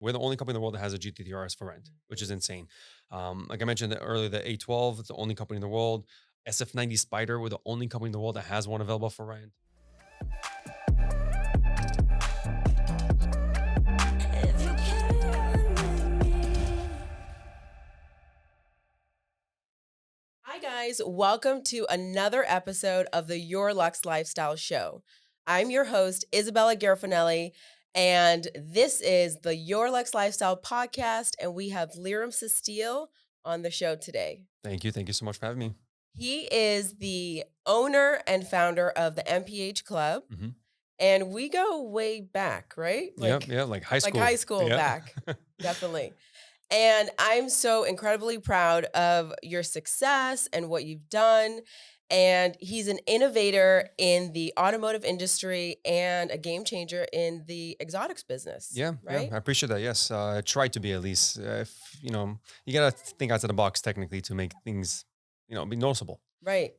We're the only company in the world that has a GT3 RS for rent, which is insane. Like I mentioned earlier, the A12 is the only company in the world. SF90 Spider, we're the only company in the world that has one available for rent. Hi, guys. Welcome to another episode of the Your Luxe Lifestyle show. I'm your host, Isabella Garofanelli, and this is the Your Luxe Lifestyle podcast, and we have Liram Sustiel on the show today. Thank you. Thank you so much for having me. He is the owner and founder of the MPH Club, Mhm. and we go way back, right? Yep. Yeah. Like high school. High school Yeah. back, definitely. And I'm so incredibly proud of your success and what you've done. And he's an innovator in the automotive industry and a game changer in the exotics business. Yeah. Right? Yeah. I appreciate that. Yes. I try to be at least. If you know, you gotta think outside the box technically to make things, be noticeable. Right.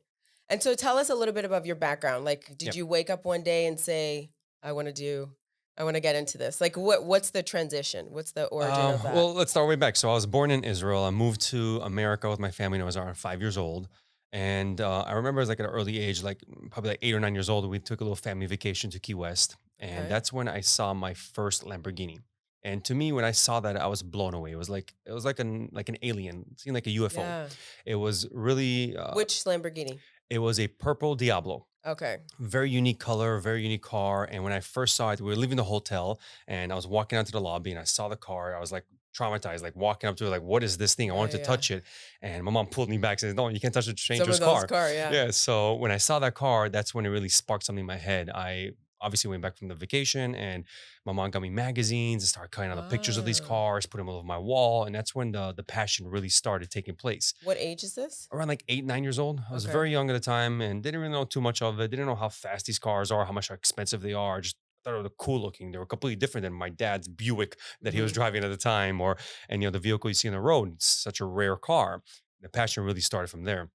And so tell us a little bit about your background. Like, did you wake up one day and say, I want to get into this? Like, what's the transition? What's the origin of that? Well, let's start way back. So I was born in Israel. I moved to America with my family when I was around 5 years old. And I remember it was like at an early age, like probably like 8 or 9 years old, we took a little family vacation to Key West. And Okay. that's when I saw my first Lamborghini. And to me, when I saw that, I was blown away. It was like an alien, it seemed like a UFO. Yeah. It was really Which Lamborghini? it was a purple Diablo. Okay. Very unique color, very unique car. And when I first saw it, we were leaving the hotel and I was walking out to the lobby and I saw the car. I was like traumatized, like walking up to it, like, what is this thing? I wanted to touch it. And my mom pulled me back and said, no, you can't touch a stranger's car. Yeah. Yeah. So when I saw that car, that's when it really sparked something in my head. I obviously went back from the vacation and my mom got me magazines and started cutting out the pictures of these Oh. cars, put them all over my wall. And that's when the passion really started taking place. What age is this? Around like 8, 9 years old. I was Okay. very young at the time and didn't really know too much of it. Didn't know how fast these cars are, how much expensive they are. Just thought they were cool looking. They were completely different than my dad's Buick that he was Mhm. driving at the time, and the vehicle you see on the road. It's such a rare car. The passion really started from there.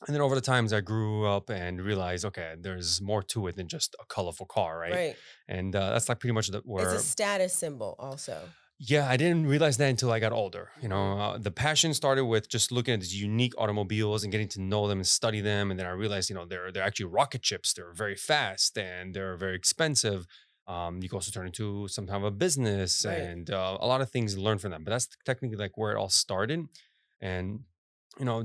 And then over the times I grew up and realized, okay, there's more to it than just a colorful car, right? Right. And that's like pretty much It's where. a status symbol also. Yeah, I didn't realize that until I got older. Mhm. The passion started with just looking at these unique automobiles and getting to know them and study them. And then I realized, they're actually rocket ships. They're very fast and they're very expensive. You can also turn into some kind of a business Right. and a lot of things to learn from them. But that's technically like where it all started. And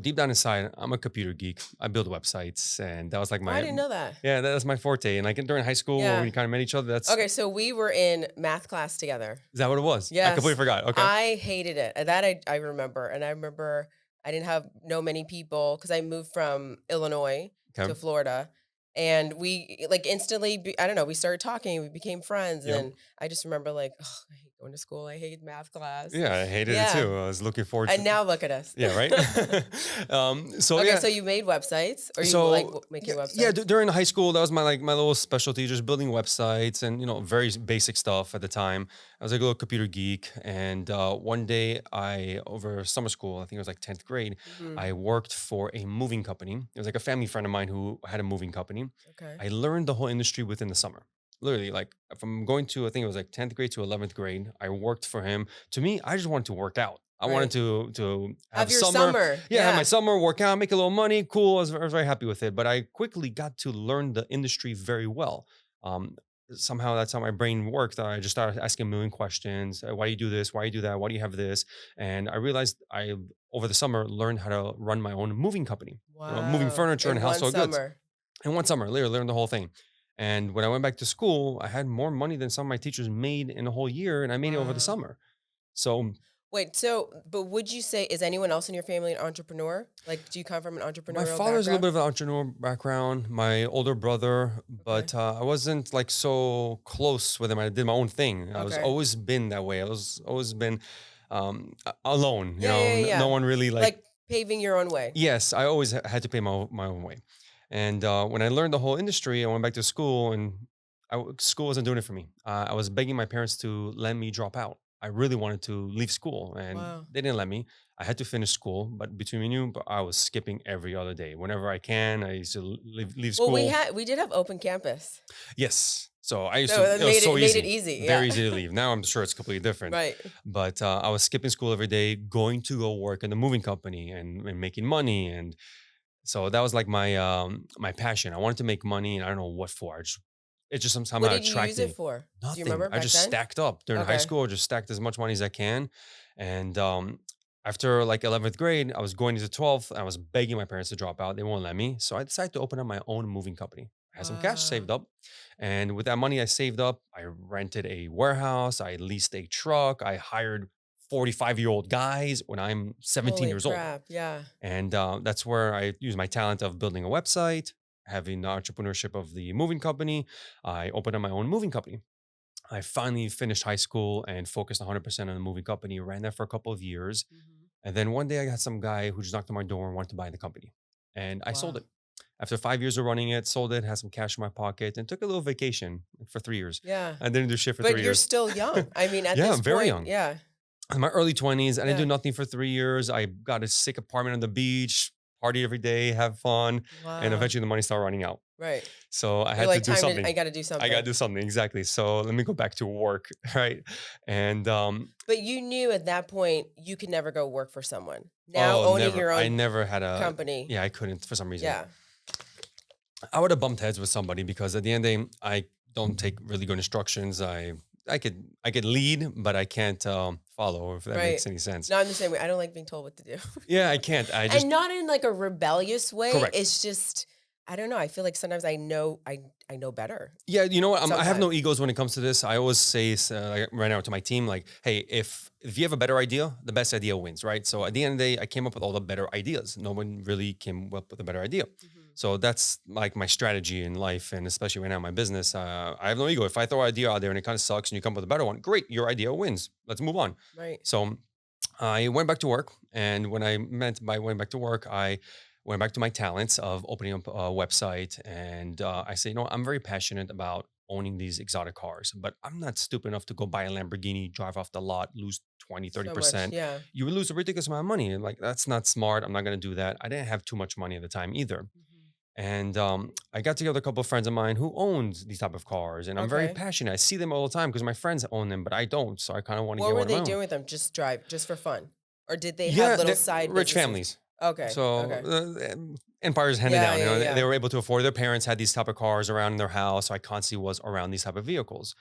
deep down inside, I'm a computer geek. I build websites, and that was like Oh, I didn't know that. yeah, that's my forte. And like during high school, when Yeah. we kind of met each other, that's Okay, so we were in math class together. is that what it was? I Yes. completely forgot. Okay. I hated it. That I remember. And I remember I didn't know many people because I moved from Illinois Okay. to Florida. And we like instantly, I don't know, we started talking, we became friends. Yep. And I just remember like, oh, I hate going to school. I hate math class. Yeah, I hated it too. I was looking forward to And now look at us. Yeah, right? So Okay, yeah. so you made websites, or you So like making websites? yeah, during high school, that was my little specialty, just building websites and very basic stuff at the time. I was like a little computer geek, and one day over summer school, I think it was like 10th grade, Mhm. I worked for a moving company. It was like a family friend of mine who had a moving company. Okay. I learned the whole industry within the summer. Literally, like from going to I think it was like 10th grade to 11th grade, I worked for him. To me, I just wanted to work out. I wanted to have your summer. summer. Yeah, have my summer, work out, make a little money. Cool. I was very happy with it. But I quickly got to learn the industry very well. Um, Somehow that's how my brain worked. I just started asking a million questions. Why do you do this? Why do you do that? Why do you have this? And I realized I over the summer learned how to run my own moving company. Moving Wow. furniture In and one household goods. summer. In one summer, literally learned the whole thing. And when I went back to school, I had more money than some of my teachers made in a whole year, and I made it over the Wow. summer. So Wait, but would you say, is anyone else in your family an entrepreneur? Like, do you come from an entrepreneurial my father's a little background? bit of an entrepreneur background, my older brother, but I wasn't like so close with him. I did my own thing. I was Okay. always been that way. I was always been alone. Yeah. No one really Like paving your own way. Yes, I always had to pay my own way. And when I learned the whole industry, I went back to school, and school wasn't doing it for me. I was begging my parents to let me drop out. I really wanted to leave school, and Wow. they didn't let me. I had to finish school, but between me and you, I was skipping every other day. Whenever I can, I used to leave Well, school. we did have open campus. Yes. So I used So to, that it was so made it easy, easy. Yeah. very easy to leave. Now I'm sure it's completely different. Right. But I was skipping school every day, going to go work in the moving company and making money. And so that was like my passion. I wanted to make money, and I don't know what for. It just What somehow did you use attracted it me. for? Do you Nothing. remember I back just then? stacked up during high Okay. school. I just stacked as much money as I can. And after like 11th grade, I was going into 12th. I was begging my parents to drop out. They won't let me. So I decided to open up my own moving company. I had some cash Wow. saved up. And with that money I saved up, I rented a warehouse. I leased a truck. I hired 45-year-old guys when I'm 17 Holy years old. crap. Yeah. And that's where I use my talent of building a website, having the entrepreneurship of the moving company. I opened up my own moving company. I finally finished high school and focused 100% on the moving company, ran that for a couple of years. Mhm. And then one day I got some guy who just knocked on my door and wanted to buy the company. And I sold Wow. it. After 5 years of running it, sold it, had some cash in my pocket, and took a little vacation for 3 years. Yeah. I didn't do shit for But 3 you're years. still young. I mean, at Yeah, this I'm very point, young. yeah. In my early 20s. I didn't do Yeah. nothing for 3 years. I got a sick apartment on the beach, party every day, have fun. And Wow. eventually the money started running out. Right. So I You're had to like, do I something. got to do I got to something. do something. Exactly. So let me go back to work. Right. And, But you knew at that point you could never go work for someone. Now oh, owning never. your I own never had company. yeah, I couldn't for some reason. Yeah. I would have bumped heads with somebody because at the end of the day, I don't take really good instructions. I could lead, but I can't follow, if that Right. makes any sense. No, I'm the same way. I don't like being told what to do. Yeah, I can't. I just, And not in like a rebellious way. correct. It's just I don't know. I feel like sometimes I know better Yeah, you know what? I have no sometimes. egos when it comes to this. I always say like, right now to my team, like, hey, if you have a better idea, the best idea wins, right? So at the end of the day, I came up with all the better ideas. No one really came up with a better idea. Mhm. So that's like my strategy in life, and especially right now in my business. I have no ego. If I throw an idea out there and it kind of sucks, and you come up with a better one, great, your idea wins. Let's move on. Right. So I went back to work, and when I meant by went back to work, I went back to my talents of opening up a website, and I say, you know, I'm very passionate about owning these exotic cars, but I'm not stupid enough to go buy a Lamborghini, drive off the lot, lose 20, thirty So much. percent Yeah. You would lose a ridiculous amount of money. And like, that's not smart. I'm not going to do that. I didn't have too much money at the time either. Mhm. And I got together a couple of friends of mine who owned these type of cars, and I'm very Okay. passionate. I see them all the time because my friends own them, but I don't. So I kind of want to What get were one of my they own. doing with them? Just drive, just for fun, or did they have Yeah, little they're side rich businesses? families. Okay. So Okay. empires handed Yeah. down. You Yeah. know, they Yeah. were able to afford. Their parents had these type of cars around in their house. So I constantly was around these type of vehicles.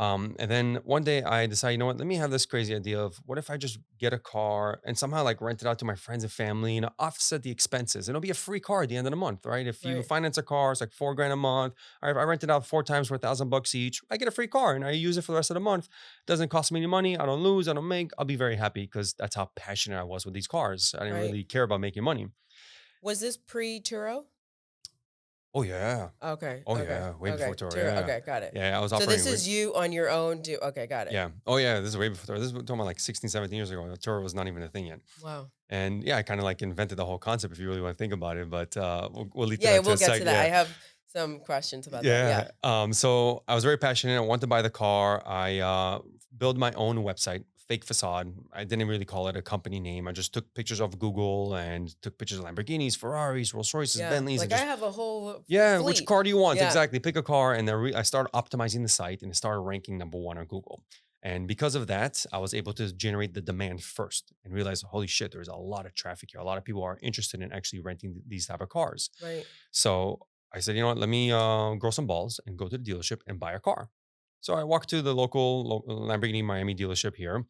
And then one day I decided, you know what? Let me have this crazy idea of what if I just get a car and somehow like rent it out to my friends and family and offset the expenses. And it'll be a free car at the end of the month, right? If you Right. finance a car, it's like 4 grand a month. I rent it out 4 times for $1,000 each. I get a free car and I use it for the rest of the month. It doesn't cost me any money. I don't lose. I don't make. I'll be very happy because that's how passionate I was with these cars. I didn't Right. really care about making money. Was this pre Turo? Oh yeah. Okay. Oh Okay. yeah. Way before Okay. tour. Turo. Yeah. Okay. Got it. Yeah. I was So this operating with. is you on your own. Do okay. Got it. Yeah. Oh yeah. This is way before tour. This is we're talking about like 16, 17 years ago. The tour was not even a thing yet. Wow. And yeah, I kind of like invented the whole concept if you really want to think about it. But we'll lead to Yeah. that to We'll a get to sec. that. I Yeah. have some questions about that. Yeah. Yeah. So I was very passionate. I wanted to buy the car. I built my own website, fake facade. I didn't really call it a company name. I just took pictures of Google and took pictures of Lamborghinis, Ferraris, Rolls Royces, Yeah. Bentleys, and Like I just have a whole yeah, which fleet. car do you want? Yeah. Exactly. Pick a car. And then I started optimizing the site and it started ranking #1 on Google. And because of that, I was able to generate the demand first and realize, holy shit, there's a lot of traffic here. A lot of people are interested in actually renting these type of cars. Right. So I said, you know what, let me grow some balls and go to the dealership and buy a car. So I walked to the local Lamborghini Miami dealership here.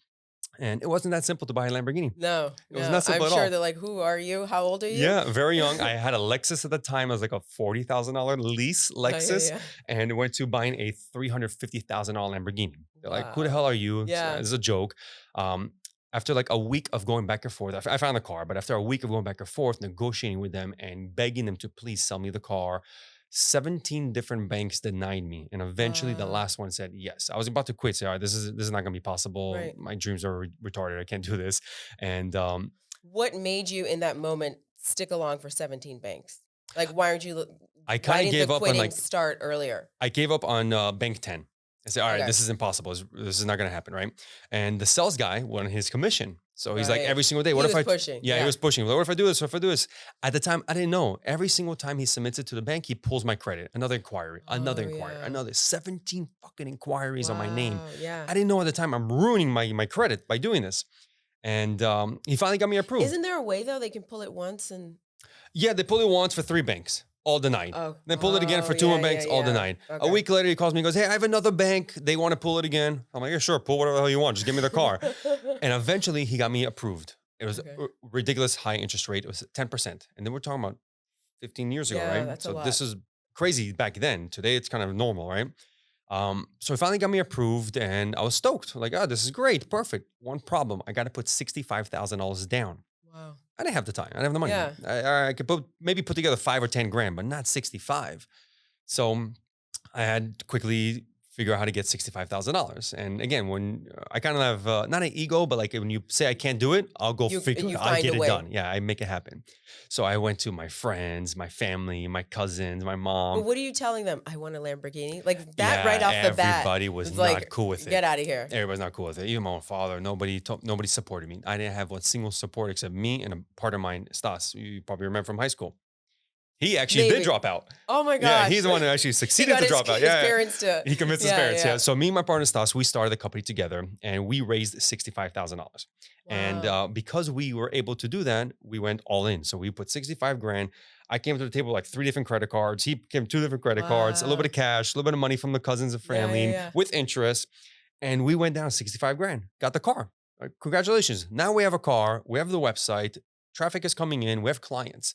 And it wasn't that simple to buy a Lamborghini. No. It was No. not I'm simple at sure all. they're like, who are you? How old are you? Yeah, very young. I had a Lexus at the time. It was like a $40,000 lease Yeah. Yeah. Lexus, Yeah. and went to buying a $350,000 Lamborghini. They're like, "Who the hell Wow. are you?" Yeah. This is a joke. Um, after like a week of going back and forth, I found the car. But after a week of going back and forth, negotiating with them and begging them to please sell me the car, 17 different banks denied me, and eventually the Wow. last one said yes. I was about to quit. Say, "All right, this is not going to be possible. Right. My dreams are retarded. I can't do this." And What made you in that moment stick along for 17 banks? Like, why aren't you? I Why kind of didn't the gave up on quitting like start earlier? I gave up on bank 10. I said, all right, Okay. this is impossible. This is not going to happen, right? And the sales guy wanted his commission. So he's like Right. every single day, He what if was I, pushing. yeah, he Yeah. was pushing. What if I do this? What if I do this? At the time, I didn't know. Every single time he submits it to the bank, he pulls my credit. Another Oh, inquiry, yeah. another 17 fucking inquiries on my name. Wow. Yeah. I didn't know at the time I'm ruining my credit by doing this. And he finally got me approved. Isn't there a way though they can pull it once and Yeah, they pulled it once for 3 banks, all denied. oh Then pulled it again oh for two more yeah, yeah, banks, all yeah. denied. A Okay. week later, he calls me and goes, "Hey, I have another bank. They want to pull it again." I'm like, "Yeah, sure, pull whatever the hell you want. Just give me the car." And eventually, he got me approved. It was Okay. a ridiculous high interest rate. It was 10%. And then we're talking about 15 years ago, Yeah, right? that's a So this lot. is crazy back then. Today, it's kind of normal, right? So he finally got me approved and I was stoked. Like, oh, this is great. Perfect. One problem. I got to put $65,000 down. Wow. I didn't have the time. I didn't have the money. Yeah. I could maybe put together 5 or 10 grand, but not 65. So I had to quickly figure out how to get $65,000. And again, when I kind of have not an ego, but like when you say I can't do it, I'll go figure. You I'll find get a it way. done. Yeah, I make it happen. So I went to my friends, my family, my cousins, my But mom. what are you telling them? I want a Lamborghini? Like that right Yeah, off the bat. everybody was It's not like, cool with get it. out of here. Everybody's not cool with it. Even my own father, nobody supported me. I didn't have one single support except me and a part of mine, Stas. You probably remember from high school. He actually did Maybe. drop out. Oh my Yeah, gosh. he's the one who actually He succeeded got to drop out. his Yeah, parents to he convinced his yeah, parents. Yeah. yeah. So me and my partner Stas, we started the company together, and we raised $65,000. And Wow. because we were able to do that, we went all in. So we put 65 grand. I came to the table with like 3 different credit cards. He came 2 different credit cards, a little bit Wow. of cash, a little bit of money from the cousins and Yeah, yeah, family yeah. with interest, and we went down 65 grand. Got the car. Congratulations! Now we have a car. We have the website. Traffic is coming in. We have clients.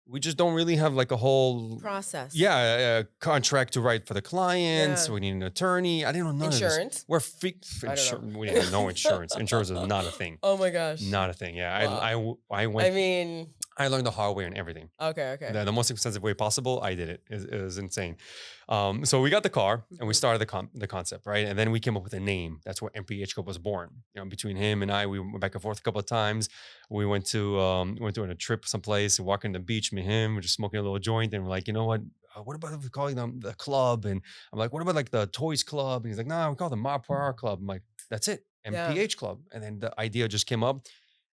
We just don't really have like a whole Process. yeah contract to write for the clients. Yeah. We need an attorney. I didn't know none of this. Insurance? We're I don't we know. didn't have no insurance. Insurance is not a thing. Oh my gosh. Not a thing. Yeah, Wow. I I went. mean, I learned the hard way on everything. okay, okay. The most expensive way possible. I did it. It was insane. So we got the car and we Mhm. started the concept, right? And then we came up with a name. That's where MPH Club was born. You know, between him and I, we went back and forth a couple of times. We went to on a trip someplace and walking the beach. Me and him, we're just smoking a little joint, and we're like, you know what? What about if we call them the club? And I'm like, what about like the Toys Club? And he's like, no, we call it the Ma Power Club. I'm like, that's it, Yeah. MPH Club. And then the idea just came up,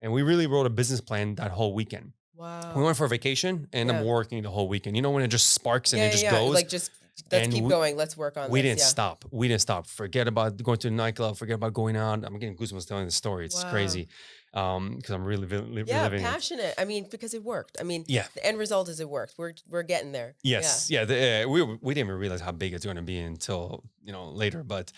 and we really wrote a business plan that whole weekend. We Wow. went for a vacation and I'm Yeah. working the whole weekend. You know, when it just sparks and Yeah, it just yeah, yeah. goes. Like just let's And keep going. Let's work on we this. didn't Yeah. stop. We didn't stop. Forget about going to the nightclub. Forget about going out. I'm getting goosebumps telling the story. It's Wow. crazy. Because I'm really Yeah, reliving it. passionate. I mean, because it worked. I mean, Yeah. the end result is it worked. We're getting there. Yeah. Yes. Yeah. We didn't even realize how big it's going to be until later. But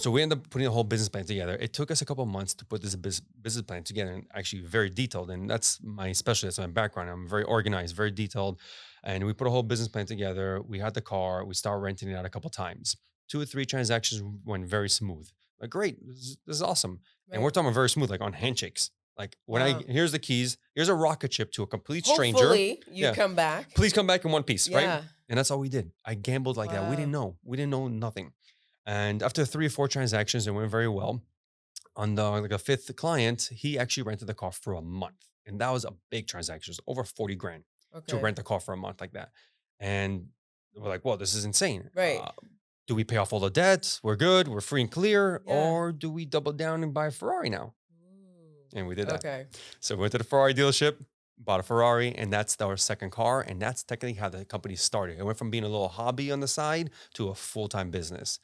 so we ended up putting a whole business plan together. It took us a couple of months to put this business plan together, and actually very detailed. And that's my specialty. That's my background. I'm very organized, very detailed. And we put a whole business plan together. We had the car. We started renting it out a couple of times. 2 or 3 transactions went very smooth. Like, great. This is awesome. And we're Right. talking very smooth, like on handshakes. Like when Wow. here's the keys. Here's a rocket ship to a complete stranger. Hopefully you Yeah. come back. Please come back in one piece, right? Yeah. And that's all we did. I gambled like that. We didn't Wow. know. We didn't know nothing. And after 3 or 4 transactions, it went very well. On the like a fifth client, he actually rented the car for a month. And that was a big transaction. It was over 40 grand to Okay. rent a car for a month like that. And we're like, well, this is insane. Right. Do we pay off all the debt? We're good. We're free and clear. Yeah. Or do we double down and buy a Ferrari now? And we did that. Okay. So we went to the Ferrari dealership, bought a Ferrari, and that's our second car. And that's technically how the company started. It went from being a little hobby on the side to a full-time business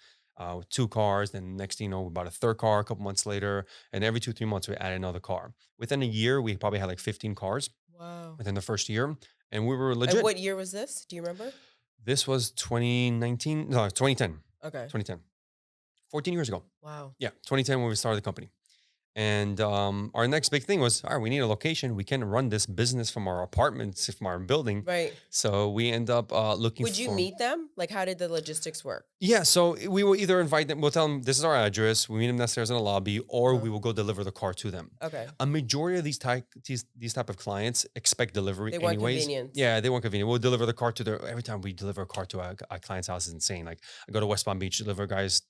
with 2 cars. Then next thing you know, we bought a third car a couple months later. And every 2, 3 months, we added another car. Within a year, we probably had like 15 cars Wow. within the first year. And we were And legit. what year was this? Do you remember? This was 2019, no, 2010, Okay. 2010, 14 years ago. Wow. Yeah, 2010 when we started the company. And our next big thing was, all right, we need a location. We can't run this business from our apartments, from our building. Right. So we end up looking Would you meet them? Like, how did the logistics work? Yeah, so we will either invite them, we'll tell them this is our address, we meet them downstairs in the lobby, or Uh-huh. we will go deliver the car to them. Okay. A majority of these type of clients expect delivery They want anyways. convenience. Yeah, they want convenience. We'll deliver the car to their, every time we deliver a car to a client's house is insane. Like I go to West Palm Beach, deliver a guy's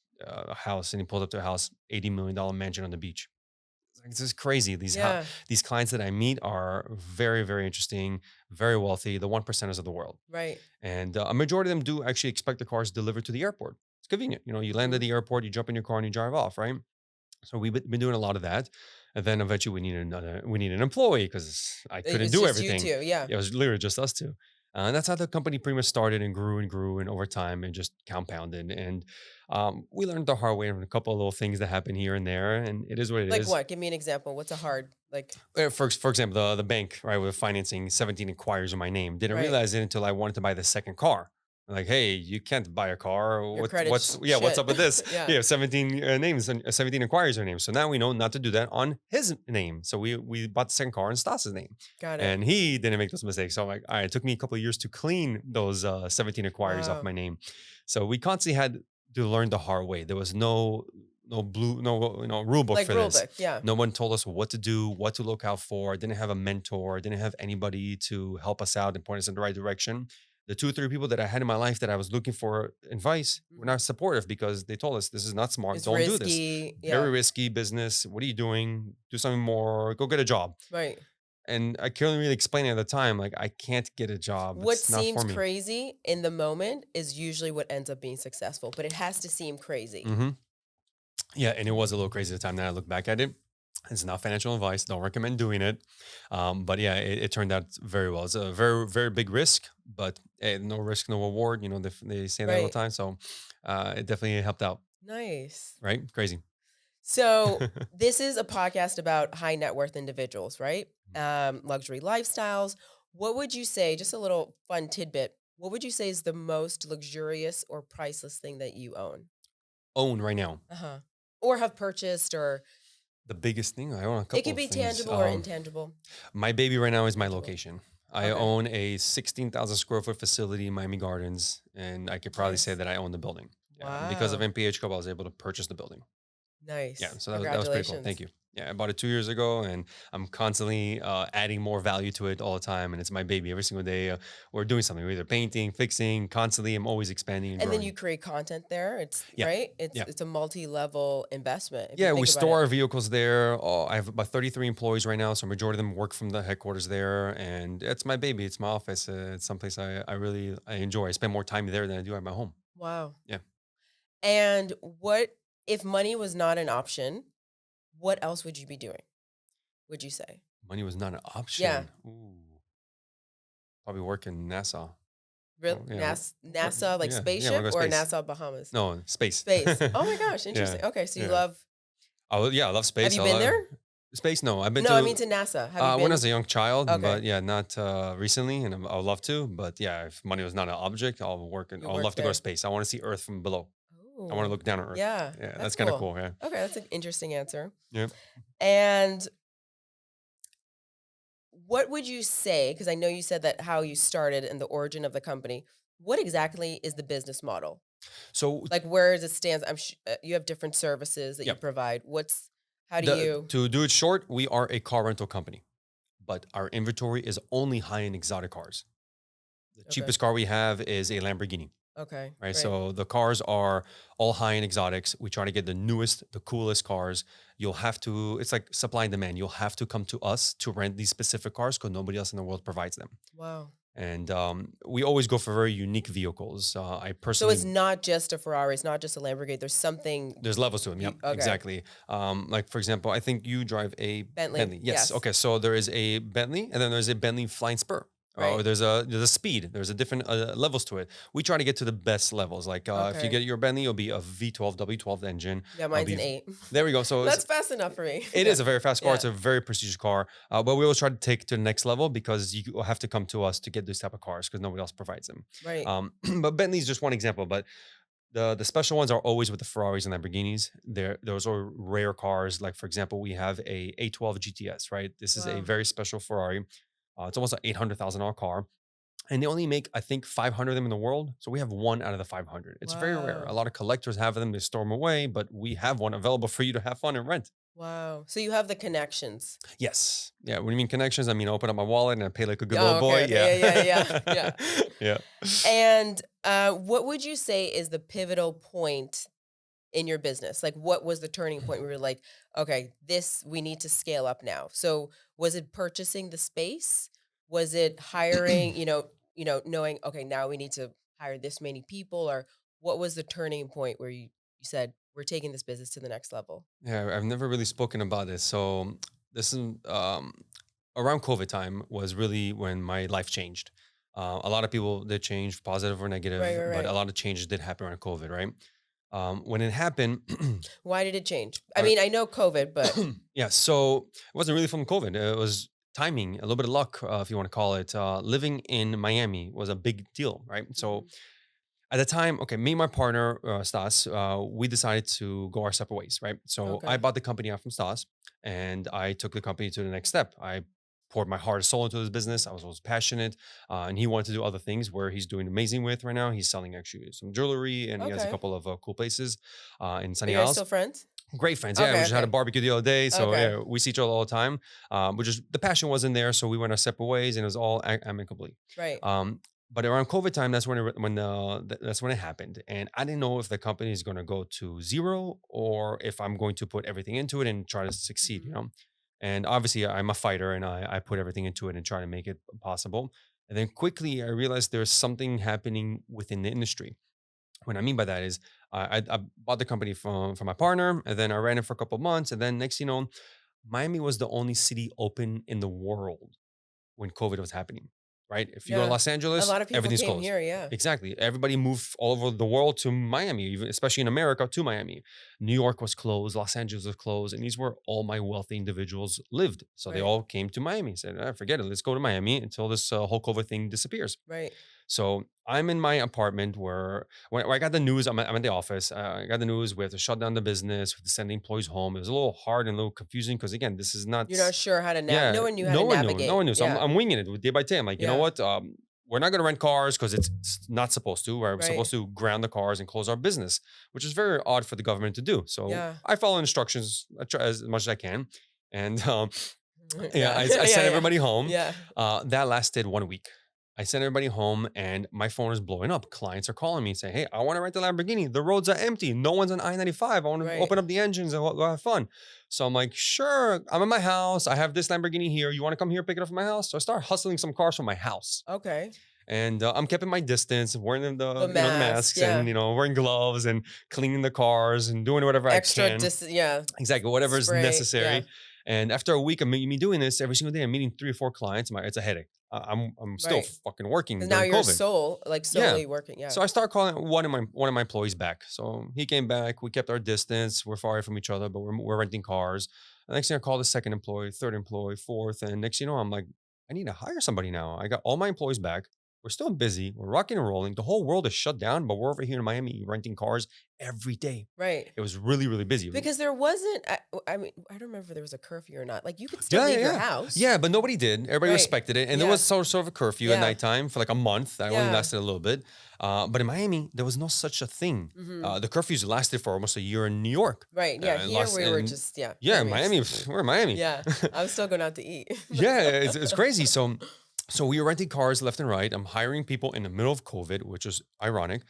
house, and he pulled up to a house, $80 million mansion on the beach. It's just crazy. Yeah. These clients that I meet are very, very interesting, very wealthy, the 1%ers of the world. Right. And a majority of them do actually expect the cars delivered to the airport. It's convenient. You land at Mhm. the airport, you jump in your car and you drive off, right? So we've been doing a lot of that. And then eventually we need an employee because I couldn't It's do just you everything. two. Yeah. It was literally just us two. And that's how the company pretty much started and grew and over time and just compounded. And we learned the hard way on a couple of little things that happen here and there. And it is what it Like is. what? Give me an example. What's a hard, like, For example, the bank, right, with financing 17 inquiries in my name. Didn't right? realize it until I wanted to buy the second car. Like, hey, you can't buy a car. Your What's credit's yeah, what's shit. up with this? Yeah. Yeah, 17 names and 17 inquiries are names. So now we know not to do that on his name. So we bought the second car in Stas's name, Got it. and he didn't make those mistakes. So I'm like, all right, it took me a couple of years to clean those 17 inquiries off Wow. my name. So we constantly had to learn the hard way. There was no rule book Like for rule this. book. Yeah. No one told us what to do, what to look out for. I didn't have a mentor. I didn't have anybody to help us out and point us in the right direction. The two or three people that I had in my life that I was looking for advice were Mhm. not supportive because they told us this is not smart. It's Don't do this. risky. Very Yeah. risky business. What are you doing? Do something more. Go get a job. Right. And I couldn't really explain it at the time. Like, I can't get a job. What It's not for seems me. crazy in the moment is usually what ends up being successful, but it has to seem crazy. Hmm. Yeah, and it was a little crazy at the time. Now I look back at it. It's not financial advice. Don't recommend doing it. But yeah, it turned out very well. It's a very, very big risk, but no risk, no reward. They say that all the Right. time. So it definitely helped out, Nice. right? Crazy. So this is a podcast about high net worth individuals, right? Luxury lifestyles. What would you say, just a little fun tidbit, what would you say is the most luxurious or priceless thing that you own? Own right now. Uh-huh. Or have purchased, or The biggest thing, I own a it couple could of be things. tangible or intangible. My baby right now is my Tangible. location. I Okay. own a 16,000 square foot facility in Miami Gardens, and I could probably say Nice. that I own the building. Yeah, because of Wow. MPH Club, I was able to purchase the building. Yeah, Nice. so that was pretty cool. Thank Congratulations. you. Yeah, I bought it 2 years ago, and I'm constantly adding more value to it all the time. And it's my baby. Every single day, we're doing something. We're either painting, fixing, constantly. I'm always expanding and And then you growing. create content there. It's Yeah, right. It's yeah, it's a multi-level investment if you yeah. We think about store it. our vehicles there. Oh, I have about 33 employees right now, so majority of them work from the headquarters there. And it's my baby. It's my office. It's someplace I really I enjoy. I spend more time there than I do at my home. Wow. Yeah, And what if money was not an option? What else would you be doing? Would you say? money was not an Yeah. option. Ooh, probably work in NASA. Real Oh, yeah, NASA, like yeah. I want to spaceship, go or space. NASA Bahamas? No, space. Space. Oh my gosh, Yeah, interesting. Okay, so you yeah. love. Oh yeah, I love Have space. you I been love there? space. No, I've been No, I to mean to NASA. Have you when I was been? a young child, Okay, but yeah, not recently, and I would love to. But yeah, if money was not an object, I'll work. you I'd work love to go to there. space. I want to see Earth from below. I want to Oh, look down at Earth. yeah, Yeah, that's that's kind of cool. cool. Yeah, Okay, that's an interesting answer. yeah. And what would you say? Because I know you said that how you started and the origin of the company. What exactly is the business model? So Like where does it stands? You have different services that yeah, you provide. How do you? to do it short, we are a car rental company, but our inventory is only high end exotic cars. The Okay. cheapest car we have is a Lamborghini. Okay. Right. Right. So the cars are all high end exotics. We try to get the newest, the coolest cars. It's like supply and demand. You'll have to come to us to rent these specific cars because nobody else in the world provides them. Wow. And we always go for very unique vehicles. I So it's personally, not just a Ferrari. It's not just a Lamborghini. There's something. there's levels to them. Yep, Okay. exactly. Like, for example, I think you drive a Bentley. Bentley. Yes. Yes. Okay. So there is a Bentley and then there's a Bentley Flying Spur. Or Right. there's a speed. There's a different levels to it. We try to get to the best levels. Like if you Okay. get your Bentley, it'll be a V12 W12 engine. Yeah, It'll mine's an be 8. there we go. So That's fast enough for me. it Yeah. is a very fast car. Yeah. It's a very prestigious car. But we always try to take to the next level because you will have to come to us to get this type of cars because nobody else provides them. Right. But Bentley is just one example. But the special ones are always with the Ferraris and Lamborghinis. Those are rare cars. Like for example, we have a A12 GTS. Right, this is a Wow. very special Ferrari. It's almost an $800,000 car and they only make I think 500 of them in the world. So we have one out of the 500. It's very rare. A Wow. lot of collectors have them; they store them away, but we have one available for you to have fun and rent. Wow. So you have the connections. Yes, yeah. When you mean connections, I mean open up my wallet and I pay like a good little Oh, okay. boy. Yeah, Okay. Yeah. Yeah. Yeah. Yeah. yeah. And what would you say is the pivotal point in your business? Like, what was the turning point where you're like, okay, this we need to scale up now? So, was it purchasing the space? Was it hiring? Knowing okay, now we need to hire this many people, or what was the turning point where you said we're taking this business to the next level? Yeah, I've never really spoken about this. So this is around COVID time was really when my life changed. A lot of people did change, positive or Right, negative, right, but a right. lot of changes did happen around COVID, right? When it happened, Why did it change? I I, mean, I know COVID, but yeah, so it wasn't really from COVID. It was timing, a little bit of luck, if you want to call it. Living in Miami was a big deal, right? So Mhm. at the time, okay, me and my partner, Stas, we decided to go our separate ways, right? So I Okay. bought the company out from Stas and I took the company to the next step. I poured my heart and soul into this business. I was always passionate, and he wanted to do other things where he's doing amazing with right now. He's selling actually some jewelry and he has a Okay. couple of cool places in Are Sunny you guys Isles. still friends? Great friends. Yeah, we Okay, just had a okay. barbecue the other day. So Okay. yeah, we see each other all the time. We just the passion wasn't there, so we went our separate ways, and it was all amicably. Right. But around COVID time, that's that's when it happened, and I didn't know if the company is going to go to zero or if I'm going to put everything into it and try to succeed. Mhm. And obviously I'm a fighter, and I put everything into it and try to make it possible. And then quickly I realized there's something happening within the industry. What I mean by that is I bought the company from my partner, and then I ran it for a couple of months, and then next, Miami was the only city open in the world when COVID was happening. Right? If you go to Yeah. Los A Angeles, lot of people everything's came closed. here, yeah. Exactly. Everybody moved all over the world to Miami, even especially in America to Miami. New York was closed, Los Angeles was closed, and these were all my wealthy individuals lived. So they Right. all came to Miami. Said, "Forget it. Let's go to Miami until this whole COVID thing disappears." Right. So I'm in my apartment where when I got the news, I'm at the office. I got the news we have to shut down the business, we have to send the employees home. It was a little hard and a little confusing because again, this is not, You're not sure how to yeah, no one knew how no to one knew, no navigate. one knew. So Yeah. I'm winging it day by day. I'm like, you know Yeah. what? We're not going to rent cars because it's not supposed to. We're Right. supposed to ground the cars and close our business, which is very odd for the government to do. So Yeah. I follow instructions. I try as much as I can, and yeah, Yeah. I Yeah, sent yeah. everybody home. Yeah. That lasted 1 week. I sent everybody home and my phone is blowing up. Clients are calling me saying, "Hey, I want to rent a Lamborghini. The roads are empty. No one's on I-95. I want to Right. open up the engines and go have fun." So I'm like, "Sure, I'm in my house. I have this Lamborghini here. You want to come here, pick it up from my house?" So I start hustling some cars from my house. Okay. And I'm keeping my distance, wearing The the mask, masks and yeah. wearing gloves and cleaning the cars and doing whatever I Extra can. yeah. Exactly, whatever is Spray. Yeah. necessary. And after a week of me doing this every single day, I'm meeting 3 or 4 clients. It's a headache. I'm still Right. fucking working 'Cause now during you're COVID. Yeah. solely working. Yeah. So I start calling one of my employees back. So he came back. We kept our distance. We're far away from each other, but we're renting cars. The next thing I call the second employee, third employee, fourth, and next I'm like, I need to hire somebody now. I got all my employees back. We're still busy. We're rocking and rolling. The whole world is shut down, but we're over here in Miami renting cars every day. Right. It was really, really busy. Because there wasn't I mean, I don't remember if there was a curfew or not. Like, you could still Yeah, yeah, leave your yeah. house. Yeah, but nobody did. Everybody Right. respected it. And there Yeah. was sort of a curfew at Yeah. nighttime for like a month. That only Yeah. lasted a little bit. But in Miami, there was no such a thing. Mhm. The curfews lasted for almost a year in New York. Right. Yeah. Here we were And just, yeah, yeah, Miami is Miami, we're in Miami. yeah. I'm still going out to eat. Yeah, it's crazy. So we were renting cars left and right. I'm hiring people in the middle of COVID, which is ironic.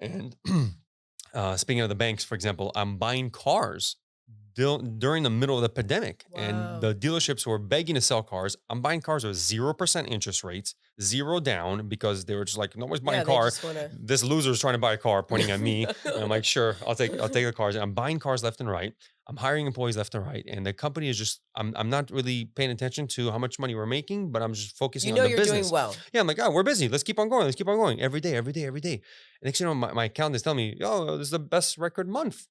And speaking of the banks, for example, I'm buying cars during the middle of the pandemic, and Wow. the dealerships were begging to sell cars. I'm buying cars with 0% interest rates, zero down, because they were just like, nobody's buying Yeah, a they car. just wanna This loser's trying to buy a car, pointing at me. And I'm like, sure, I'll take the cars. And I'm buying cars left and right. I'm hiring employees left and right. And the company is just, I'm not really paying attention to how much money we're making, but I'm just You focusing on know the you're doing business. well. Yeah, I'm like, oh, we're busy. Let's keep on going. Let's keep on going every day, every day, every day. And next, my accountant is telling me, oh, this is the best record month.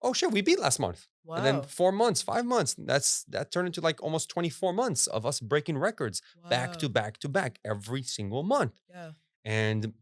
Oh shit, we beat last month. And then Wow. 4 months, 5 months, that turned into like almost 24 months of us breaking records back to Wow. back to back every single month. Yeah. And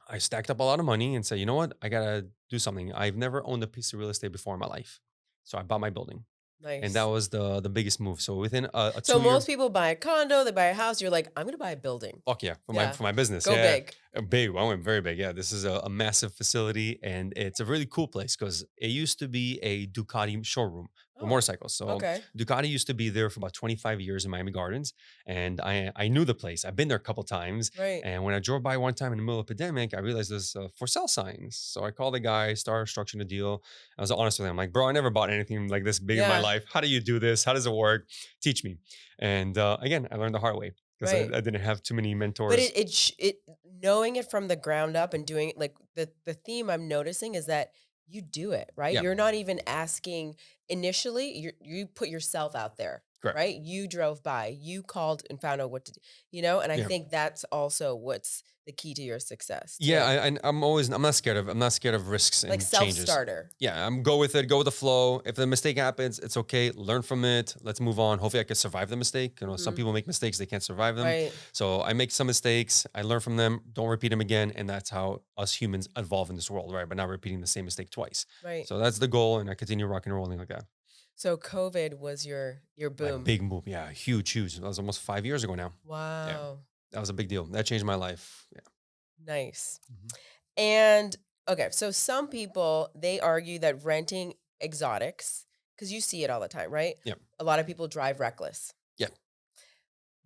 I stacked up a lot of money and said, you know what? I gotta do something. I've never owned a piece of real estate before in my life. So I bought my building. And that Nice. was the biggest move. So within a So 2 year. most people buy a condo, they buy a house, you're like, "I'm gonna buy a building." Fuck yeah, for my Yeah. for my business. Go Yeah, big. big. I went very big. Yeah, this is a massive facility, and it's a really cool place because it used to be a Ducati showroom for Oh, motorcycles. So okay. Ducati used to be there for about 25 years in Miami Gardens, and I knew the place. I've been there a couple times, Right. and when I drove by one time in the middle of the pandemic, I realized there's for sale signs. So I called the guy, started structuring the deal. I was honest with him, like, bro, I never bought anything like this big in my Yeah. life. How do you do this? How does it work? Teach me. And again, I learned the hard way because Right. I didn't have too many But mentors. it knowing it from the ground up and doing it like the theme I'm noticing is that you do it, right? Yeah, You're not even asking initially, you put yourself out there, correct. right? You drove by, you called and found out what to do, and I Yeah. think that's also what's the key to your success Yeah, too. I'm not scared of risks Like and changes. self-starter. Yeah, I'm go with it, go with the flow. If the mistake happens, it's okay. Learn from it. Let's move on. Hopefully I can survive the mistake. Some Mhm. people make mistakes, they can't survive them. Right. So I make some mistakes, I learn from them, don't repeat them again. And that's how us humans evolve in this world, right? But not repeating the same mistake twice. Right. So that's the goal. And I continue rocking and rolling like that. So COVID was your My boom. big move. Yeah, huge, huge. That was almost 5 years ago now. Yeah. Wow. That was a big deal. That changed my life. Yeah. Nice. Mhm. And okay, so some people they argue that renting exotics, because you see it all the time, right? Yeah. A lot of people drive reckless. Yeah.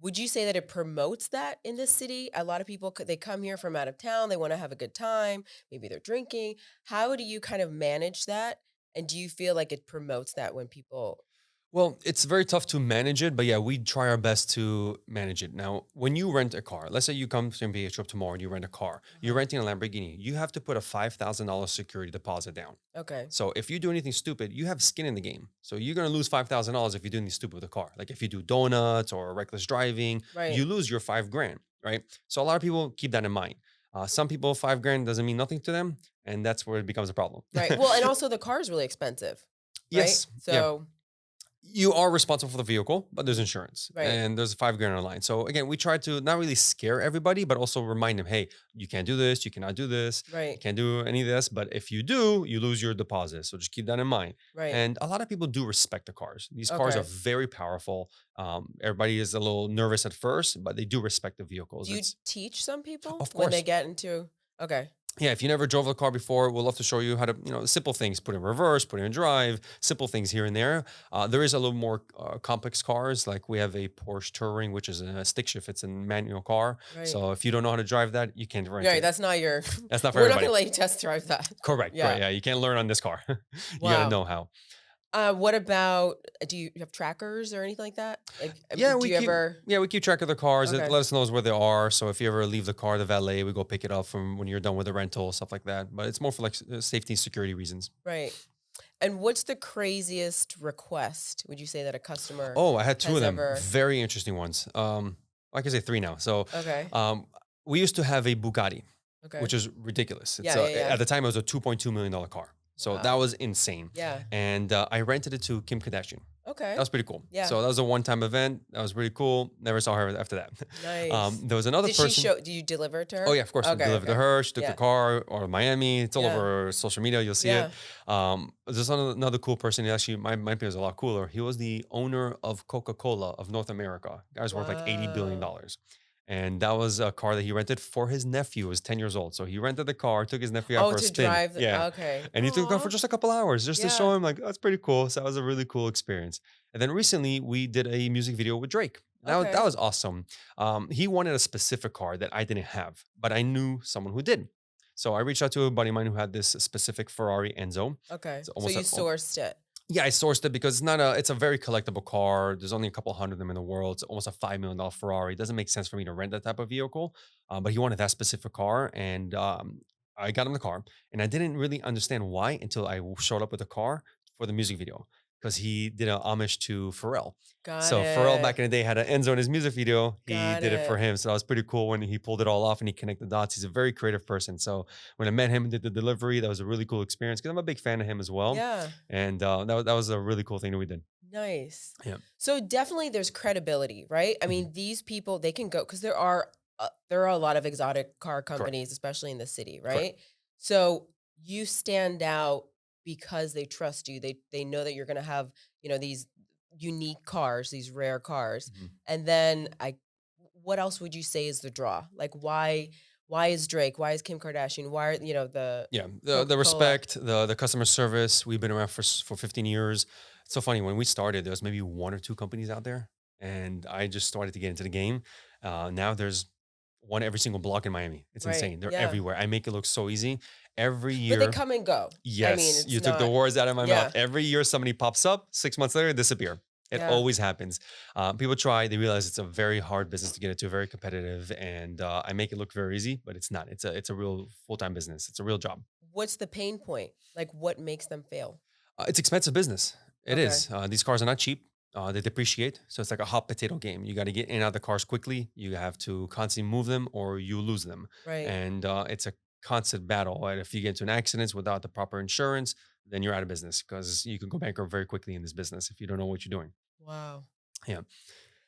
Would you say that it promotes that in this city? A lot of people they come here from out of town, they want to have a good time, maybe they're drinking. How do you kind of manage that? And do you feel like it promotes that when people Well, it's very tough to manage it, but yeah, we try our best to manage it. Now, when you rent a car, let's say you come to MPH Club tomorrow and you rent a car, you're Uh-huh. renting a Lamborghini, you have to put a $5,000 security deposit down. Okay. So if you do anything stupid, you have skin in the game. So you're going to lose $5,000 if you do anything stupid with a car. Like if you do donuts or reckless driving, Right. you lose your 5 grand, right? So a lot of people keep that in mind. Some people, 5 grand doesn't mean nothing to them. And that's where it becomes a problem. Right. Well, and also the car is really expensive, right? Yes. Yeah. So, You are responsible for the vehicle, but there's insurance right. and there's 5 grand on the line. So again, we try to not really scare everybody, but also remind them, hey, you can't do this, you cannot do this, you Right. can't do any of this. But if you do, you lose your deposit. So just keep that in mind. Right. And a lot of people do respect the cars. These cars are Okay. very powerful. Everybody is a little nervous at first, but they do respect the vehicles. Do you It's teach some people of when they course. get into okay. Yeah, if you never drove a car before, we'll love to show you how to, simple things, put in reverse, put in drive, simple things here and there. There is a little more complex cars, like we have a Porsche Touring, which is a stick shift. It's a manual car. Right. So if you don't know how to drive that, you can't rent Right, it. that's not your That's not for we're not everybody. gonna let you test drive that. Correct, correct. Yeah. Yeah, you can't learn on this car. You got to Wow. know how. What about do you have trackers or anything like that? Like, Yeah, do we you keep ever yeah, we keep track of the cars. It okay. let us know where they are. So if you ever leave the car, the valet, we go pick it up from when you're done with the rental, stuff like that. But it's more for like safety and security reasons. Right. And what's the craziest request would you say that a customer Oh, I had two has of them. ever Very interesting ones. I can say three now. So, okay. um, we used to have a Bugatti, Okay. which is ridiculous. Yeah, yeah, yeah. At the time it was a $2.2 million car. So that Wow. was insane. Yeah. And I rented it to Kim Kardashian. Okay. That was pretty cool. Yeah. So that was a one-time event. That was really cool. Never saw her after that. Nice. There was another Did she person. show do you deliver it to Oh her? yeah, of course. We Okay, delivered to okay. her. She took the Yeah. car or Miami. It's all Yeah. over social media. You'll see it. Yeah. There's another cool person. He actually, my opinion was a lot cooler. He was the owner of Coca-Cola of North America. Guy's worth like Wow. $80 billion. And that was a car that he rented for his nephew, who was 10 years old. So he rented the car, took his nephew out Oh, for a to spin. drive the Yeah. okay. And he took the car for Aw. just a couple hours just to show Yeah. him, like, that's pretty cool. So that was a really cool experience. And then recently we did a music video with Drake. That Okay. was awesome. He wanted a specific car that I didn't have, but I knew someone who did. So I reached out to a buddy of mine who had this specific Ferrari Enzo. Okay. It's So almost you a, sourced it. yeah, I sourced it because it's a very collectible car. There's only a couple hundred of them in the world. It's almost a $5 million Ferrari. It doesn't make sense for me to rent that type of vehicle. But he wanted that specific car, and I got him the car. And I didn't really understand why until I showed up with the car for the music video because he did a homage to Pharrell. Got So Pharrell it. back in the day had an Enzo in his music video. He Got did it for it. him. So that was pretty cool when he pulled it all off and he connected the dots. He's a very creative person. So when I met him and did the delivery, that was a really cool experience because I'm a big fan of him as well. Yeah. And that was a really cool thing that we did. Nice. Yeah. So definitely there's credibility, right? I Mhm. mean, these people they can go because there are a lot of exotic car Correct. companies, especially in the city, Correct. right? So you stand out because they trust you. They know that you're going to have, these unique cars, these rare cars. Mhm. And then what else would you say is the draw? Like why is Drake? Why is Kim Kardashian? Why are, the Yeah. The Coca-Cola? respect, the customer service. We've been around for 15 years. It's so funny when we started. There was maybe one or two companies out there, and I just started to get into the game. Now there's one every single block in Miami. It's Right. insane. They're Yeah. everywhere. I make it look so easy. Every But they year. come and go. I mean, Yes, it's you took the not words out of my mouth. yeah. Every year somebody pops up, 6 months later, disappear. It Yeah. always happens. People try, they realize it's a very hard business to get into, very competitive, and I make it look very easy, but it's not. It's a real full time business. It's a real job. what's the pain point? Like, what makes them fail? It's expensive business. It Okay. is. These cars are not cheap. They depreciate. So it's like a hot potato game. You got to get in and out of the cars quickly. You have to constantly move them or you lose them. Right. And it's a constant battle. Right? If you get into an accident without the proper insurance, then you're out of business because you can go bankrupt very quickly in this business if you don't know what you're doing. Wow. Yeah.